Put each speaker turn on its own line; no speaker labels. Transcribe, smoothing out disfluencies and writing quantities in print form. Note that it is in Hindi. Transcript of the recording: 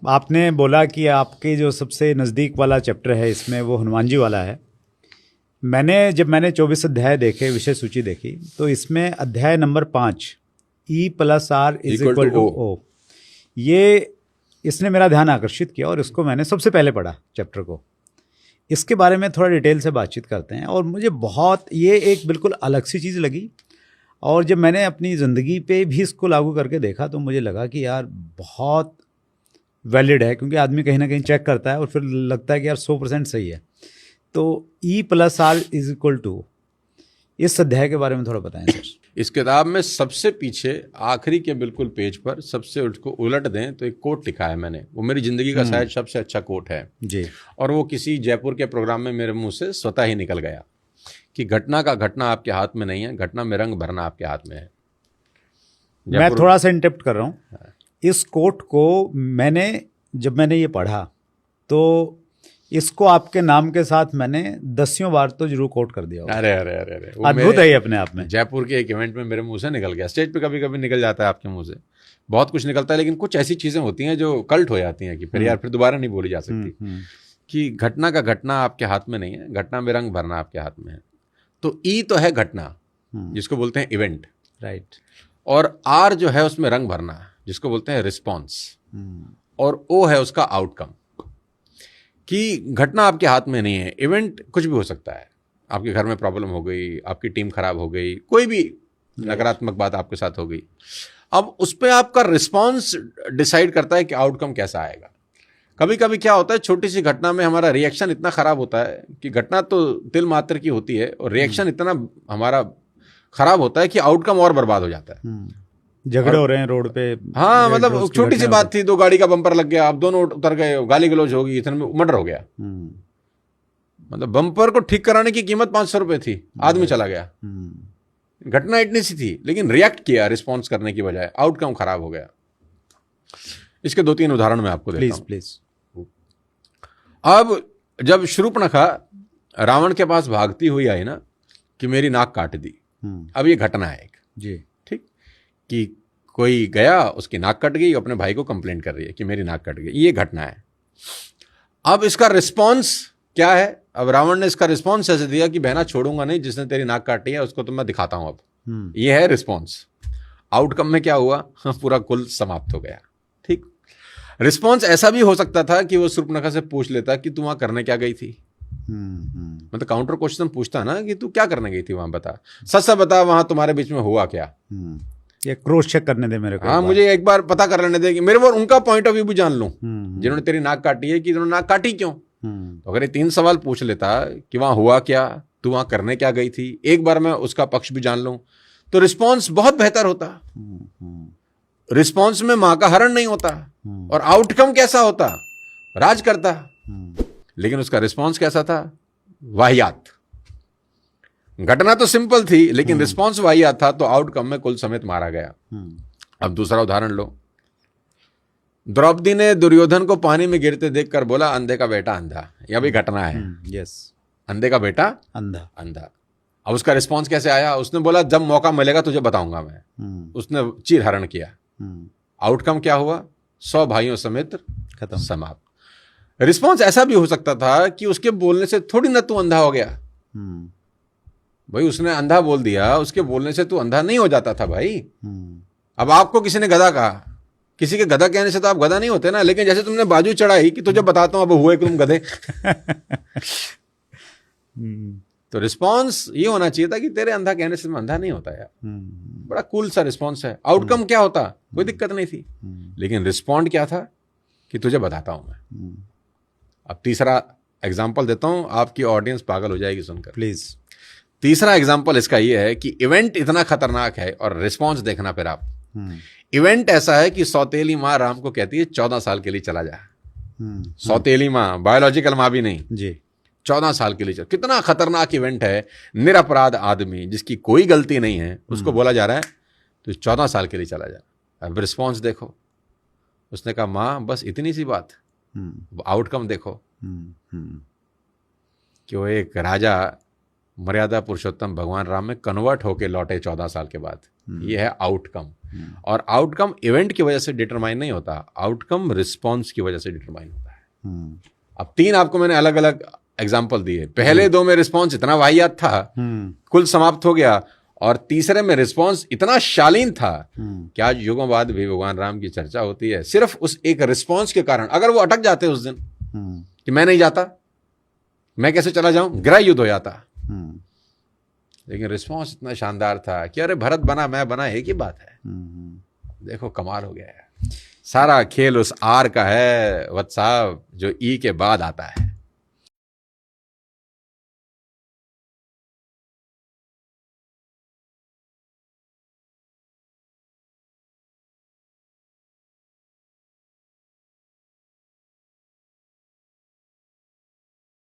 आपने बोला कि आपके जो सबसे नज़दीक वाला चैप्टर है इसमें वो हनुमान जी वाला है। मैंने 24 अध्याय देखे, विषय सूची देखी, तो इसमें अध्याय नंबर 5 E+R = O, ये इसने मेरा ध्यान आकर्षित किया और इसको मैंने सबसे पहले पढ़ा चैप्टर को। इसके बारे में थोड़ा डिटेल से बातचीत करते हैं। और मुझे बहुत ये एक बिल्कुल अलग सी चीज़ लगी, और जब मैंने अपनी ज़िंदगी पे भी इसको लागू करके देखा तो मुझे लगा कि यार बहुत वैलिड है, क्योंकि आदमी कहीं ना कहीं चेक करता है और फिर लगता है कि यार 100% सही है। तो E+R = इस अध्याय के बारे में थोड़ा बताएं सर।
इस किताब में सबसे पीछे आखिरी के बिल्कुल पेज पर सबसे उसको उलट दें तो एक कोट लिखा है मैंने, वो मेरी ज़िंदगी का शायद सबसे अच्छा कोट है
जी।
और वो किसी जयपुर के प्रोग्राम में मेरे मुंह से स्वतः ही निकल गया कि घटना का घटना आपके हाथ में नहीं है, घटना में रंग भरना आपके हाथ में है।
मैं थोड़ा सा इंटरप्ट कर रहा हूँ। इस कोट को जब मैंने ये पढ़ा तो इसको आपके नाम के साथ मैंने 10 बार तो जरूर कोट कर दिया।
अरे अरे अरे अरे,
अद्भुत है ये अपने आप में।
जयपुर के एक इवेंट में मेरे मुंह से निकल गया। स्टेज पे कभी कभी निकल जाता है आपके मुंह से, बहुत कुछ निकलता है, लेकिन कुछ ऐसी चीज़ें होती हैं जो कल्ट हो जाती हैं कि फिर यार फिर दोबारा नहीं बोली जा सकती। कि घटना का घटना आपके हाथ में नहीं है, घटना में रंग भरना आपके हाथ में है। तो ई तो है घटना, जिसको बोलते हैं इवेंट,
राइट,
और आर जो है उसमें रंग भरना, जिसको बोलते हैं रिस्पॉन्स, और ओ है उसका आउटकम। कि घटना आपके हाथ में नहीं है, इवेंट कुछ भी हो सकता है। आपके घर में प्रॉब्लम हो गई, आपकी टीम खराब हो गई, कोई भी नकारात्मक बात आपके साथ हो गई, अब उस पर आपका रिस्पॉन्स डिसाइड करता है कि आउटकम कैसा आएगा। कभी कभी क्या होता है, छोटी सी घटना में हमारा रिएक्शन इतना खराब होता है कि घटना तो तिल मात्र की होती है और रिएक्शन इतना हमारा खराब होता है कि आउटकम और बर्बाद हो जाता है।
झगड़े हो रहे हैं रोड पे,
हाँ, मतलब छोटी सी बात थी, 2 गाड़ी का बम्पर लग गया, अब दोनों उतर गए, गाली गलौज होगी, इतने में मर्डर हो गया। मतलब बम्पर को ठीक कराने की कीमत 500 रुपए थी, आदमी चला गया। घटना इतनी सी थी, लेकिन रिएक्ट किया रिस्पॉन्स करने की बजाय, आउटकम खराब हो गया। इसके 2-3 उदाहरण मैं आपको देता हूं।
प्लीज।
अब जब शूर्पणखा रावण के पास भागती हुई आई ना कि मेरी नाक काट दी, अब ये घटना है एक
जी,
ठीक, कि कोई गया, उसकी नाक कट गई, अपने भाई को कंप्लेंट कर रही है कि मेरी नाक कट गई, ये घटना है। अब इसका रिस्पॉन्स क्या है? अब रावण ने इसका रिस्पॉन्स ऐसे दिया कि बहना छोड़ूंगा नहीं, जिसने तेरी नाक काटी है उसको तो मैं दिखाता हूं अब। ये है रिस्पॉन्स। आउटकम में क्या हुआ? पूरा कुल समाप्त हो गया। ठीक, रिस्पॉन्स ऐसा भी हो सकता था कि वो शूर्पणखा से पूछ लेता कि तू वहां करने क्या गई थी। मतलब काउंटर क्वेश्चन पूछता ना कि तू क्या करने गई थी वहां, बता, सच सच बता, वहां तुम्हारे बीच में हुआ क्या।
ये क्रॉस चेक करने दे मेरे को।
हाँ, मुझे एक बार पता कर लेने दे कि मेरे वो उनका पॉइंट ऑफ व्यू भी जान लूं, जिन्होंने तेरी नाक काटी है, कि इन्होंने नाक काटी क्यों। तो अगर ये 3 सवाल पूछ लेता कि वहां हुआ क्या, तू वहां करने क्या गई थी, एक बार मैं उसका पक्ष भी जान लूं, तो रिस्पॉन्स बहुत बेहतर होता। रिस्पॉन्स में मां का हरण नहीं होता और आउटकम कैसा होता? राज करता। लेकिन उसका रिस्पॉन्स कैसा था? वाहियात। घटना तो सिंपल थी, लेकिन रिस्पॉन्स वाहियात था, तो आउटकम में कुल समेत मारा गया। अब दूसरा उदाहरण लो। द्रौपदी ने दुर्योधन को पानी में गिरते देखकर बोला, अंधे का बेटा अंधा। यह भी घटना है।
यस,
अंधे का बेटा
अंधा।
अंधा। अब उसका रिस्पॉन्स कैसे आया? उसने बोला, जब मौका मिलेगा तुझे बताऊंगा मैं। उसने चीर हरण किया। आउटकम क्या हुआ? 100 भाइयों समेत
खत्म,
समाप्त। रिस्पॉन्स ऐसा भी हो सकता था कि उसके बोलने से थोड़ी ना तू अंधा हो गया। भाई, उसने अंधा बोल दिया, उसके बोलने से तू अंधा नहीं हो जाता था भाई। अब आपको किसी ने गधा कहा, किसी के गधा कहने से तो आप गधा नहीं होते ना, लेकिन जैसे तुमने बाजू चढ़ाई कि तुझे बताता हूं अब हुए तुम गधे। तो रिस्पॉन्स ये होना चाहिए था कि तेरे अंधा कहने से मैं अंधा नहीं होता यार। बड़ा कूल सा रिस्पॉन्स है। आउटकम क्या होता? कोई दिक्कत नहीं थी, लेकिन रिस्पॉन्ड क्या था कि तुझे बताता हूं मैं। अब तीसरा एग्जाम्पल देता हूं, आपकी ऑडियंस पागल हो जाएगी सुनकर,
प्लीज।
तीसरा एग्जाम्पल इसका ये है कि इवेंट इतना खतरनाक है और रिस्पॉन्स देखना फिर आप। इवेंट ऐसा है कि सौतेली माँ राम को कहती है 14 साल के लिए चला जा। सौतेली माँ, बायोलॉजिकल माँ भी नहीं
जी,
14 साल के लिए चल। कितना खतरनाक इवेंट है। निरपराध आदमी जिसकी कोई गलती नहीं है, उसको बोला जा रहा है तो 14 साल के लिए चला जा। अब रिस्पॉन्स देखो। उसने कहा, माँ बस इतनी सी बात। आउटकम देखो कि वो एक राजा मर्यादा पुरुषोत्तम भगवान राम में कन्वर्ट होके लौटे 14 साल के बाद। ये है आउटकम। और आउटकम इवेंट की वजह से डिटरमाइन नहीं होता, आउटकम रिस्पॉन्स की वजह से डिटरमाइन होता है। अब 3 आपको मैंने अलग अलग एग्जाम्पल दिए। पहले 2 में रिस्पॉन्स इतना वाहियात था, कुल समाप्त हो गया, और तीसरे में रिस्पॉन्स इतना शालीन था कि आज युगों बाद भी भगवान राम की चर्चा होती है सिर्फ उस एक रिस्पॉन्स के कारण। अगर वो अटक जाते उस दिन कि मैं नहीं जाता, मैं कैसे चला जाऊं, गृह युद्ध हो जाता। लेकिन रिस्पॉन्स इतना शानदार था कि अरे भरत बना मैं बना एक ही बात है। देखो कमाल हो गया है। सारा खेल उस आर का है वत्स साहब, जो ई के बाद आता है।